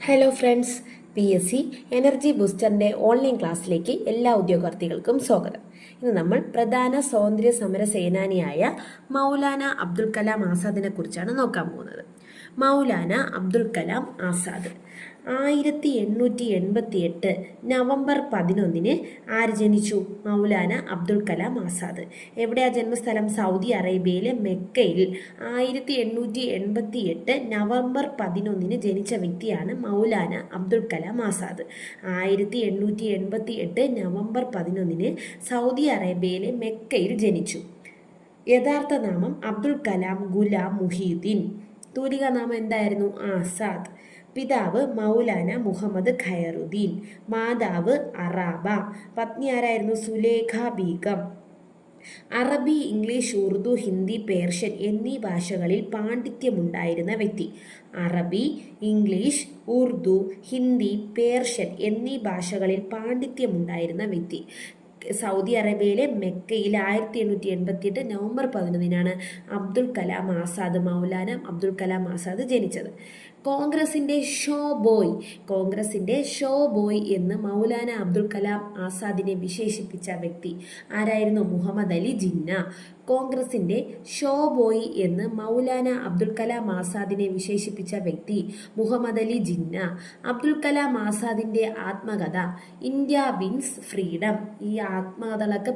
Hello friends, PSC energy ബൂസ്റ്ററിന്റെ online ക്ലാസ്സിലേക്ക് എല്ലാ ഉദ്യോഗാർത്ഥികൾക്കും സ്വാഗതം. ഇന്ന് നമ്മൾ പ്രധാന സ്വാതന്ത്ര്യ സമര സേനാനിയായ മൗലാന അബ്ദുൽ കലാം ആസാദിനെ കുറിച്ചാണ് നോക്കാൻ പോകുന്നത്. മൗലാന അബ്ദുൽ കലാം ആസാദ് 1888 നവംബർ 11 ആര് ജനിച്ചു? മൗലാന അബ്ദുൽ കലാം ആസാദ്. എവിടെയാ ജന്മസ്ഥലം? സൗദി അറേബ്യയിലെ മെക്കയിൽ 1888 നവംബർ 11 ജനിച്ച വ്യക്തിയാണ് മൗലാന അബ്ദുൽ കലാം ആസാദ്. 1888 നവംബർ 11 സൗദി അറേബ്യയിലെ മെക്കയിൽ ജനിച്ചു. യഥാർത്ഥ നാമം അബ്ദുൽ കലാം ഗുലാം മുഹീദ്ദീൻ. തൂലിക നാമം എന്തായിരുന്നു? ആസാദ്. പിതാവ് മൗലാന മുഹമ്മദ് ഖൈറുദ്ദീൻ, മാതാവ് അറാബ. പത്നി ആരായിരുന്നു? സുലേഖ ബീഗം. അറബി, ഇംഗ്ലീഷ്, ഉറുദു, ഹിന്ദി, പേർഷ്യൻ എന്നീ ഭാഷകളിൽ പാണ്ഡിത്യമുണ്ടായിരുന്ന വ്യക്തി. അറബി, ഇംഗ്ലീഷ്, ഉറുദു, ഹിന്ദി, പേർഷ്യൻ എന്നീ ഭാഷകളിൽ പാണ്ഡിത്യമുണ്ടായിരുന്ന വ്യക്തി. സൗദി അറേബ്യയിലെ മെക്കയിൽ 1888 നവംബർ 11 അബ്ദുൽ കലാം ആസാദ്, മൗലാന അബ്ദുൽ കലാം ആസാദ് ജനിച്ചത്. കോൺഗ്രസിന്റെ ഷോ ബോയ് എന്ന് മൗലാന അബ്ദുൽ കലാം ആസാദിനെ വിശേഷിപ്പിച്ച വ്യക്തി ആരായിരുന്നു? മുഹമ്മദ് അലി ജിന്ന. കോൺഗ്രസിന്റെ ഷോ ബോയ് എന്ന് മൗലാന അബ്ദുൽ കലാം ആസാദിനെ വിശേഷിപ്പിച്ച വ്യക്തി മുഹമ്മദ് അലി ജിന്ന. അബ്ദുൽ കലാം ആസാദിന്റെ ആത്മകഥ ഇന്ത്യ വിൻസ് ഫ്രീഡം. ഈ ആത്മകഥകളൊക്കെ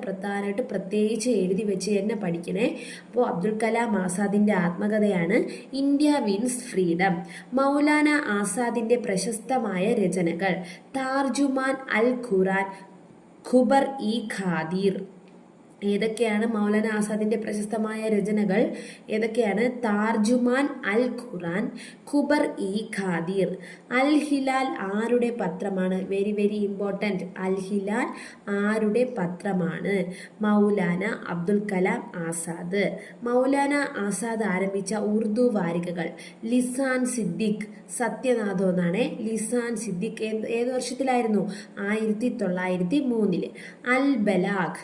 പ്രത്യേകിച്ച് എഴുതി വെച്ച് തന്നെ പഠിക്കണേ. അപ്പോൾ അബ്ദുൽ കലാം ആസാദിന്റെ ആത്മകഥയാണ് ഇന്ത്യ വിൻസ് ഫ്രീഡം. മൗലാന ആസാദിന്റെ പ്രശസ്തമായ രചനകൾ താർജുമാൻ അൽ ഖുറാൻ, ഖുബർ ഇ ഖാദിർ. ഏതൊക്കെയാണ് മൗലാന ആസാദിന്റെ പ്രശസ്തമായ രചനകൾ? ഏതൊക്കെയാണ്? താർജുമാൻ അൽ ഖുറാൻ, ഖുബർ ഇ ഖാദിർ. അൽ ഹിലാൽ ആരുടെ പത്രമാണ്? Very very important. Al Hilal ആരുടെ പത്രമാണ്? മൗലാന അബ്ദുൽ കലാം ആസാദ്. മൗലാന ആസാദ് ആരംഭിച്ച ഉറുദു വാരികകൾ ലിസാൻ സിദ്ദിഖ്, സത്യനാഥോ എന്നാണ്. ലിസാൻ സിദ്ദിഖ് ഏത് വർഷത്തിലായിരുന്നു? 1903. അൽ ബലാഗ്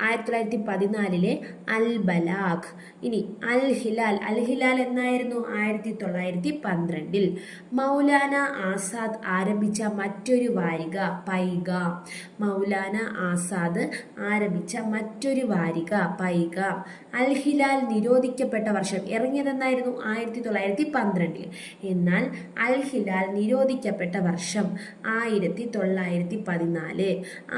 1914 അൽ ബലാഗ്. ഇനി അൽ ഹിലാൽ എന്നായിരുന്നു? 1912. മൗലാന ആസാദ് ആരംഭിച്ച മറ്റൊരു വാരിക പൈഗാം. മൗലാന ആസാദ് ആരംഭിച്ച മറ്റൊരു വാരിക പൈഗാം. അൽ ഹിലാൽ നിരോധിക്കപ്പെട്ട വർഷം ഇറങ്ങിയതെന്നായിരുന്നു? 1912. എന്നാൽ അൽ ഹിലാൽ നിരോധിക്കപ്പെട്ട വർഷം 1914.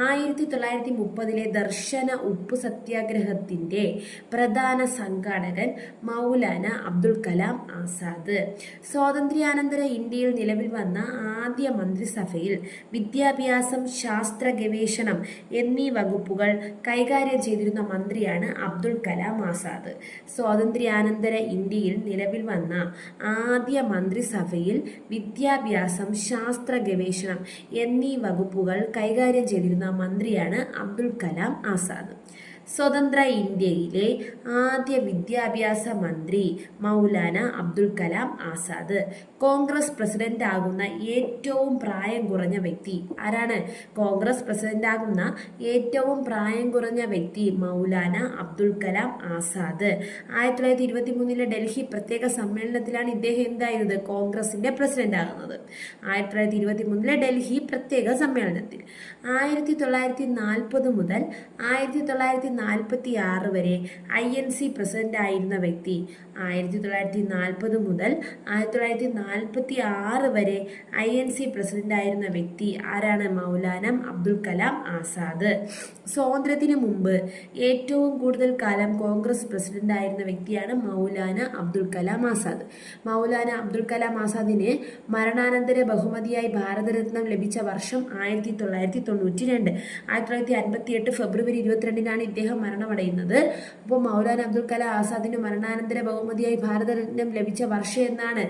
1930 ദർശന ഉപ്പ് സത്യാഗ്രഹത്തിന്റെ പ്രധാന സംഘാടകൻ മൗലാന അബ്ദുൽ കലാം ആസാദ്. സ്വാതന്ത്ര്യാനന്തര ഇന്ത്യയിൽ നിലവിൽ വന്ന ആദ്യ മന്ത്രിസഭയിൽ വിദ്യാഭ്യാസം, ശാസ്ത്ര ഗവേഷണം എന്നീ വകുപ്പുകൾ കൈകാര്യം ചെയ്തിരുന്ന മന്ത്രിയാണ് അബ്ദുൽ കലാം ആസാദ്. സ്വാതന്ത്ര്യാനന്തര ഇന്ത്യയിൽ നിലവിൽ വന്ന ആദ്യ മന്ത്രിസഭയിൽ വിദ്യാഭ്യാസം, ശാസ്ത്ര ഗവേഷണം എന്നീ വകുപ്പുകൾ കൈകാര്യം ചെയ്തിരുന്ന മന്ത്രിയാണ് അബ്ദുൽ കലാം ആസാദ്. സ്വതന്ത്ര ഇന്ത്യയിലെ ആദ്യ വിദ്യാഭ്യാസ മന്ത്രി മൗലാന അബ്ദുൽ കലാം ആസാദ്. കോൺഗ്രസ് പ്രസിഡന്റ് ആകുന്ന ഏറ്റവും പ്രായം കുറഞ്ഞ വ്യക്തി ആരാണ്? കോൺഗ്രസ് പ്രസിഡന്റ് ആകുന്ന ഏറ്റവും പ്രായം കുറഞ്ഞ വ്യക്തി മൗലാന അബ്ദുൽ കലാം ആസാദ്. 1923 ഡൽഹി പ്രത്യേക സമ്മേളനത്തിലാണ് ഇദ്ദേഹം എന്തായിരുന്നത്? കോൺഗ്രസിന്റെ പ്രസിഡന്റ് ആകുന്നത്. 1923 ഡൽഹി പ്രത്യേക സമ്മേളനത്തിൽ. 1940 മുതൽ 1946 വരെ INC പ്രസിഡന്റ് ആയിരുന്ന വ്യക്തി. 1940 മുതൽ 1946 വരെ INC പ്രസിഡന്റ് ആയിരുന്ന വ്യക്തി ആരാണ്? മൗലാന അബ്ദുൽ കലാം ആസാദ്. സ്വാതന്ത്ര്യത്തിന് മുമ്പ് ഏറ്റവും കൂടുതൽ കാലം കോൺഗ്രസ് പ്രസിഡന്റ് ആയിരുന്ന വ്യക്തിയാണ് മൗലാന അബ്ദുൽ കലാം ആസാദ്. മൗലാന അബ്ദുൽ കലാം ആസാദിന് മരണാനന്തര ബഹുമതിയായി ഭാരതരത്നം ലഭിച്ച വർഷം 1992. 1958 ഫെബ്രുവരി 22 ഇദ്ദേഹം മരണമടയുന്നത്. അപ്പോൾ മൗലാന അബ്ദുൽ കലാം ആസാദിന് മരണാനന്തര ബഹുമതിയായി ഭാരതരത്നം ലഭിച്ച വർഷം എന്നാണ്?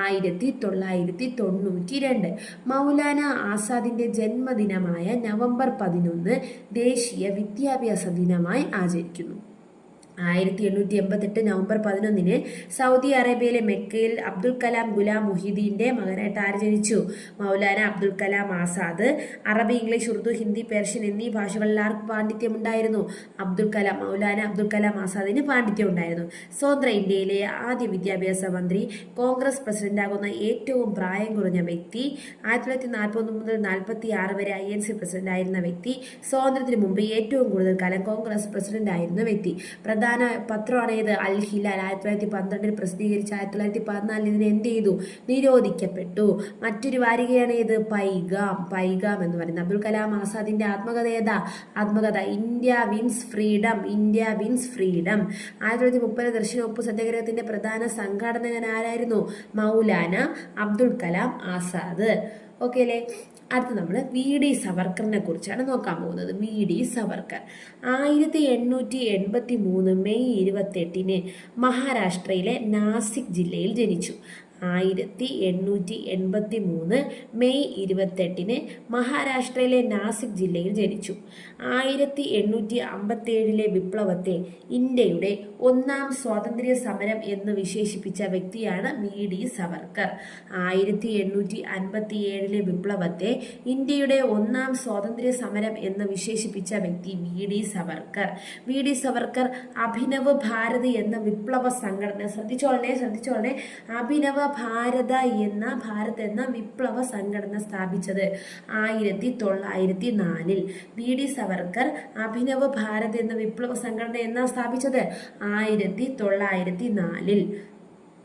1992. മൗലാന ആസാദിന്റെ ജന്മദിനമായ നവംബർ 11 ദേശീയ വിദ്യാഭ്യാസ ദിനമായി ആചരിക്കുന്നു. 1888 നവംബർ 11 സൗദി അറേബ്യയിലെ മെക്കയിൽ അബ്ദുൽ കലാം ഗുലാം മുഹീദ്ദീന്റെ മകനായിട്ട് ആര് ജനിച്ചു? മൗലാന അബ്ദുൽ കലാം ആസാദ്. അറബി, ഇംഗ്ലീഷ്, ഉറുദു, ഹിന്ദി, പേർഷ്യൻ എന്നീ ഭാഷകളിൽ ആർക്ക് പാണ്ഡിത്യമുണ്ടായിരുന്നു? മൗലാന അബ്ദുൽ കലാം ആസാദിന് പാണ്ഡിത്യം ഉണ്ടായിരുന്നു. സ്വതന്ത്ര ഇന്ത്യയിലെ ആദ്യ വിദ്യാഭ്യാസ മന്ത്രി, കോൺഗ്രസ് പ്രസിഡന്റാകുന്ന ഏറ്റവും പ്രായം കുറഞ്ഞ വ്യക്തി, 1941 മുതൽ 1946 വരെ INC പ്രസിഡന്റായിരുന്ന വ്യക്തി, സ്വാതന്ത്ര്യത്തിന് മുമ്പ് ഏറ്റവും കൂടുതൽ കാലം കോൺഗ്രസ് പ്രസിഡന്റായിരുന്ന വ്യക്തി. പ്രധാന പത്രമാണ് ഏത്? അൽ ഹിലാൽ. 1912 പ്രസിദ്ധീകരിച്ച 1914 ഇതിനെ എന്ത് ചെയ്തു? നിരോധിക്കപ്പെട്ടു. മറ്റൊരു വാരികയാണ് ഏത്? പൈഗാം എന്ന് പറയുന്നത്. അബ്ദുൽ കലാം ആസാദിന്റെ ആത്മകഥ ഏതാ? India wins freedom. 1930 ദർശനോപ്പ് സത്യാഗ്രഹത്തിന്റെ പ്രധാന സംഘാടകൻ ആരായിരുന്നു? മൗലാന അബ്ദുൽ കലാം ആസാദ്. ഓക്കെ അല്ലേ? അടുത്ത് നമ്മൾ VD സവർക്കറിനെ കുറിച്ചാണ് നോക്കാൻ പോകുന്നത്. VD സവർക്കർ 1883 മെയ് 28 മഹാരാഷ്ട്രയിലെ നാസിക് ജില്ലയിൽ ജനിച്ചു. 1883 മെയ് 28 മഹാരാഷ്ട്രയിലെ നാസിക് ജില്ലയിൽ ജനിച്ചു. 1857 വിപ്ലവത്തെ ഇന്ത്യയുടെ ഒന്നാം സ്വാതന്ത്ര്യ സമരം എന്ന് വിശേഷിപ്പിച്ച വ്യക്തിയാണ് VD സവർക്കർ. 1857 വിപ്ലവത്തെ ഇന്ത്യയുടെ ഒന്നാം സ്വാതന്ത്ര്യ സമരം എന്ന് വിശേഷിപ്പിച്ച വ്യക്തി VD സവർക്കർ. VD സവർക്കർ അഭിനവ് ഭാരത് എന്ന വിപ്ലവ സംഘടന, ശ്രദ്ധിച്ചോളനെ, അഭിനവ ഭാരത് എന്ന വിപ്ലവ സംഘടന സ്ഥാപിച്ചത് 1904. VD സവർക്കർ അഭിനവ് ഭാരത് എന്ന വിപ്ലവ സംഘടന എന്നാ സ്ഥാപിച്ചത്? 1904.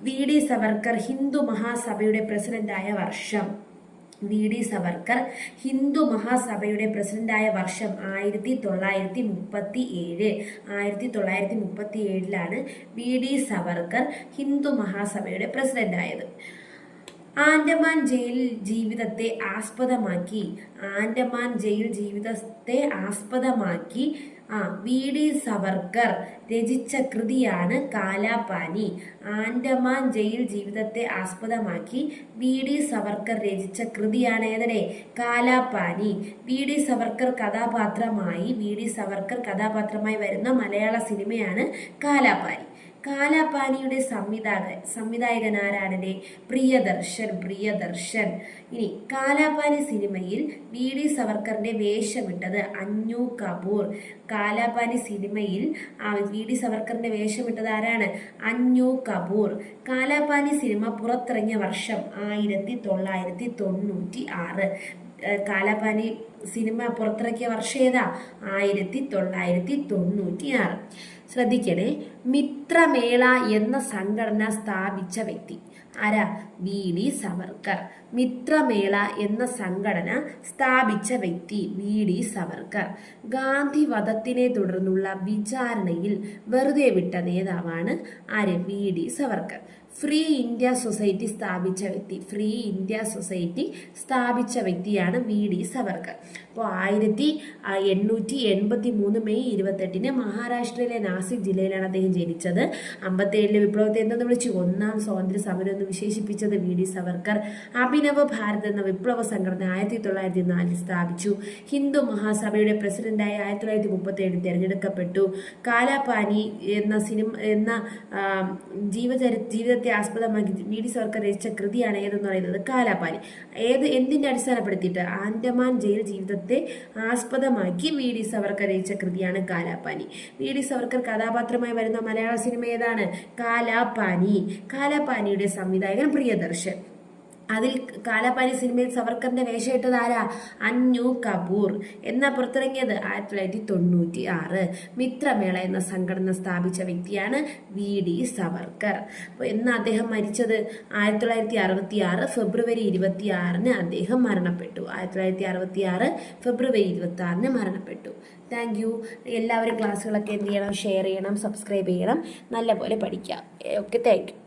VD സവർക്കർ ഹിന്ദു മഹാസഭയുടെ പ്രസിഡന്റായ വർഷം. VD സവർക്കർ ഹിന്ദു മഹാസഭയുടെ പ്രസിഡന്റായ വർഷം 1937. 1937 VD സവർക്കർ ഹിന്ദു മഹാസഭയുടെ പ്രസിഡന്റായത്. ആൻഡമാൻ ജയിൽ ജീവിതത്തെ ആസ്പദമാക്കി VD സവർക്കർ രചിച്ച കൃതിയാണ് കാലാപാനി. ആൻഡമാൻ ജയിൽ ജീവിതത്തെ ആസ്പദമാക്കി VD സവർക്കർ രചിച്ച കൃതിയാണ് ഏതടെ? കാലാപാനി. VD സവർക്കർ കഥാപാത്രമായി വരുന്ന മലയാള സിനിമയാണ് കാലാപാനി. കാലാപാനിയുടെ സംവിധായകൻ ആരാണ്? പ്രിയദർശൻ. ഇനി കാലാപാനി സിനിമയിൽ VD സവർക്കറിന്റെ വേഷമിട്ടത് അഞ്ഞു കപൂർ. കാലാപാനി സിനിമയിൽ VD സവർക്കറിന്റെ വേഷമിട്ടത് ആരാണ്? അഞ്ഞു കപൂർ. കാലാപാനി സിനിമ പുറത്തിറങ്ങിയ വർഷം 1996. കാലാപാനി സിനിമ പുറത്തിറക്കിയ വർഷം ഏതാ? 1996. ശ്രദ്ധിക്കണേ, മിത്രമേള എന്ന സംഘടന സ്ഥാപിച്ച വ്യക്തി ആരാ? VD സവർക്കർ. മിത്രമേള എന്ന സംഘടന സ്ഥാപിച്ച വ്യക്തി VD സവർക്കർ. ഗാന്ധി വധത്തിനെ തുടർന്നുള്ള വിചാരണയിൽ വെറുതെ വിട്ട നേതാവാണ് ആര്? VD Savarkar. Free India society സ്ഥാപിച്ച വ്യക്തിയാണ് VD സവർക്കർ. അപ്പോൾ 1883 മെയ് 28 മഹാരാഷ്ട്രയിലെ നാസിക് ജില്ലയിലാണ് അദ്ദേഹം ജനിച്ചത്. 57 വിപ്ലവത്തെ എന്തെന്ന് വിളിച്ചു? ഒന്നാം സ്വാതന്ത്ര്യ സമരം എന്ന് വിശേഷിപ്പിച്ചത് VD സവർക്കർ. അഭിനവ ഭാരത് എന്ന വിപ്ലവ സംഘടന 1904 സ്ഥാപിച്ചു. ഹിന്ദു മഹാസഭയുടെ പ്രസിഡന്റായി 1937 തിരഞ്ഞെടുക്കപ്പെട്ടു. കാലാപാനി എന്ന ജീവിതത്തെ ആസ്പദമാക്കി VD സവർക്കർ രചിച്ച കൃതിയാണ് ഏതെന്ന് പറയുന്നത്? കാലാപാനി. എന്തിന്റെ അടിസ്ഥാനപ്പെടുത്തിയിട്ട്? ആൻഡമാൻ ജയിൽ ജീവിതത്തെ ആസ്പദമാക്കി VD സവർക്കർ രചിച്ച കൃതിയാണ് കാലാപാനി. VD സവർക്കർ കഥാപാത്രമായി വരുന്ന മലയാള സിനിമ ഏതാണ്? കാലാപാനി. കാലാപാനിയുടെ സംവിധായകൻ പ്രിയദർശൻ. അതിൽ കാലാപാനി സിനിമയിൽ സവർക്കറിന്റെ വേഷമിട്ടത് ആരാ? അഞ്ഞു കപൂർ. എന്നാ പുറത്തിറങ്ങിയത്? 1996. മിത്രമേള എന്ന സംഘടന സ്ഥാപിച്ച വ്യക്തിയാണ് VD സവർക്കർ. അപ്പോൾ എന്നാ അദ്ദേഹം മരിച്ചത്? 1966 ഫെബ്രുവരി 26 അദ്ദേഹം മരണപ്പെട്ടു. 1966 ഫെബ്രുവരി 26 മരണപ്പെട്ടു. Thank you. എല്ലാവരും ക്ലാസ്സുകളൊക്കെ എന്ത് ചെയ്യണം? ഷെയർ ചെയ്യണം, സബ്സ്ക്രൈബ് ചെയ്യണം, നല്ലപോലെ പഠിക്കാം. Okay, thank you.